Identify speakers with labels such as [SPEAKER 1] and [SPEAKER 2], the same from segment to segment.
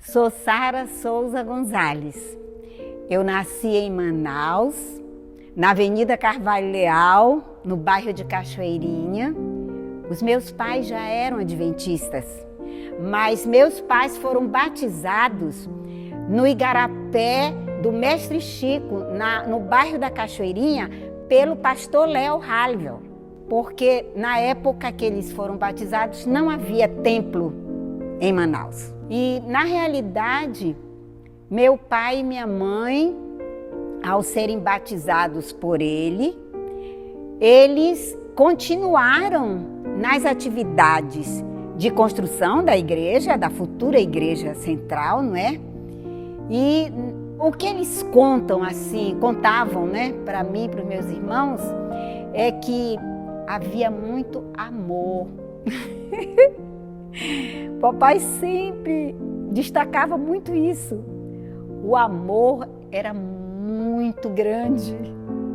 [SPEAKER 1] Sou Sara Souza Gonzalez. Eu nasci em Manaus, na Avenida Carvalho Leal, no bairro de Cachoeirinha. Os meus pais já eram adventistas, mas meus pais foram batizados no Igarapé do Mestre Chico, no bairro da Cachoeirinha, pelo pastor Léo Halivel, porque na época que eles foram batizados não havia templo em Manaus. E na realidade, meu pai e minha mãe, ao serem batizados por ele, eles continuaram nas atividades de construção da igreja, da futura igreja central, não é? E o que eles contavam, né, para mim e para os meus irmãos, é que havia muito amor. Papai sempre destacava muito isso. O amor era muito grande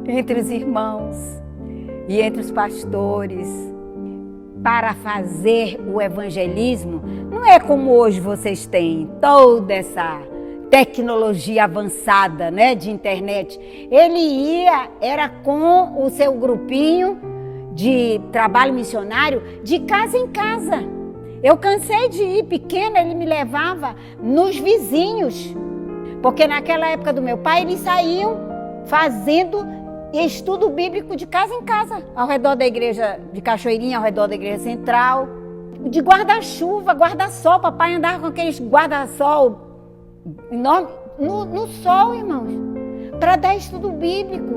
[SPEAKER 1] entre os irmãos e entre os pastores. Para fazer o evangelismo, não é como hoje vocês têm toda essa tecnologia avançada, né, de internet. Ele era com o seu grupinho de trabalho missionário de casa em casa. Eu cansei de ir pequena, ele me levava nos vizinhos, porque naquela época do meu pai, eles saíam fazendo estudo bíblico de casa em casa, ao redor da igreja de Cachoeirinha, ao redor da igreja central, de guarda-chuva, guarda-sol. Papai andava com aqueles guarda-sol enorme no sol, irmãos, para dar estudo bíblico.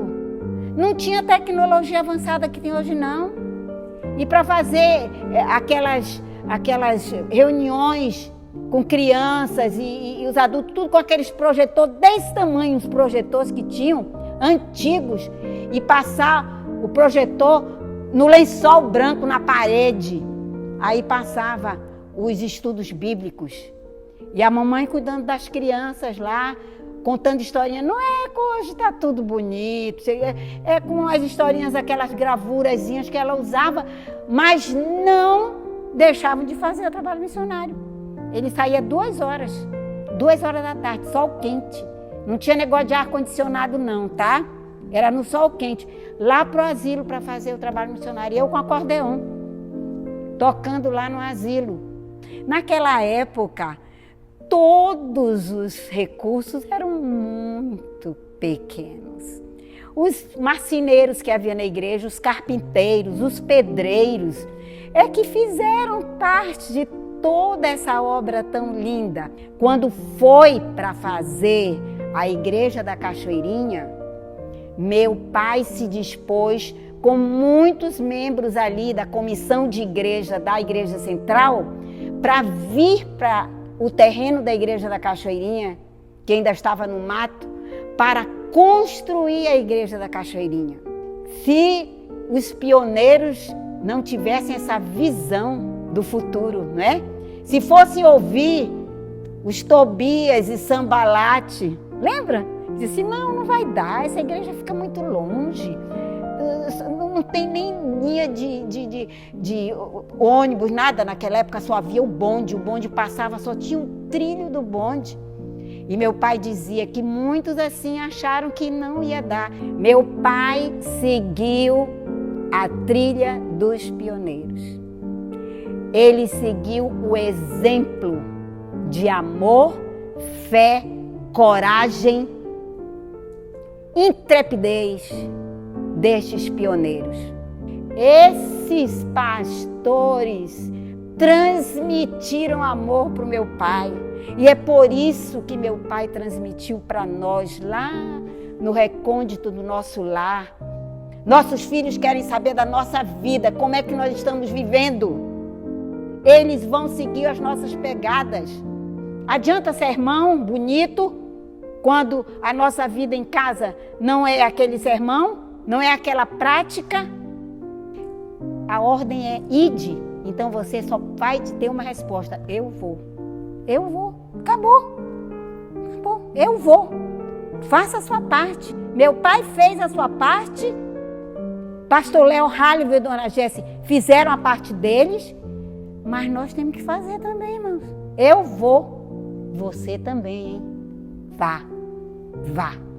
[SPEAKER 1] Não tinha tecnologia avançada que tem hoje, não. E para fazer aquelas reuniões com crianças e os adultos, tudo com aqueles projetores desse tamanho, os projetores que tinham, antigos, e passar o projetor no lençol branco na parede. Aí passava os estudos bíblicos. E a mamãe cuidando das crianças lá, contando historinhas. Não é que hoje está tudo bonito, é com as historinhas, aquelas gravurazinhas que ela usava, mas não deixavam de fazer o trabalho missionário. Ele saía 2 horas da tarde, sol quente. Não tinha negócio de ar-condicionado não, tá? Era no sol quente, lá pro asilo para fazer o trabalho missionário. Eu com acordeon, tocando lá no asilo. Naquela época, todos os recursos eram muito pequenos. Os marceneiros que havia na igreja, os carpinteiros, os pedreiros, é que fizeram parte de toda essa obra tão linda. Quando foi para fazer a igreja da Cachoeirinha, meu pai se dispôs, com muitos membros ali da comissão de igreja da igreja central, para vir para o terreno da igreja da Cachoeirinha, que ainda estava no mato, para construir a igreja da Cachoeirinha. Se os pioneiros não tivessem essa visão do futuro, não é? Se fossem ouvir os Tobias e Sambalate, lembra? Disse, não vai dar, essa igreja fica muito longe, não tem nem linha de ônibus, nada. Naquela época só havia o bonde passava, só tinha um trilho do bonde. E meu pai dizia que muitos assim acharam que não ia dar. Meu pai seguiu a trilha dos pioneiros. Ele seguiu o exemplo de amor, fé, coragem, intrepidez destes pioneiros. Esses pastores transmitiram amor para o meu pai. E é por isso que meu pai transmitiu para nós lá no recôndito do nosso lar. Nossos filhos querem saber da nossa vida, como é que nós estamos vivendo. Eles vão seguir as nossas pegadas. Adianta sermão bonito quando a nossa vida em casa não é aquele sermão, não é aquela prática. A ordem é ide. Então você só vai ter uma resposta: eu vou. Acabou, eu vou. Faça a sua parte. Meu pai fez a sua parte, pastor Léo Halivel e dona Jéssica fizeram a parte deles, mas nós temos que fazer também, irmãos. Eu vou. Você também, hein? Vá, vá.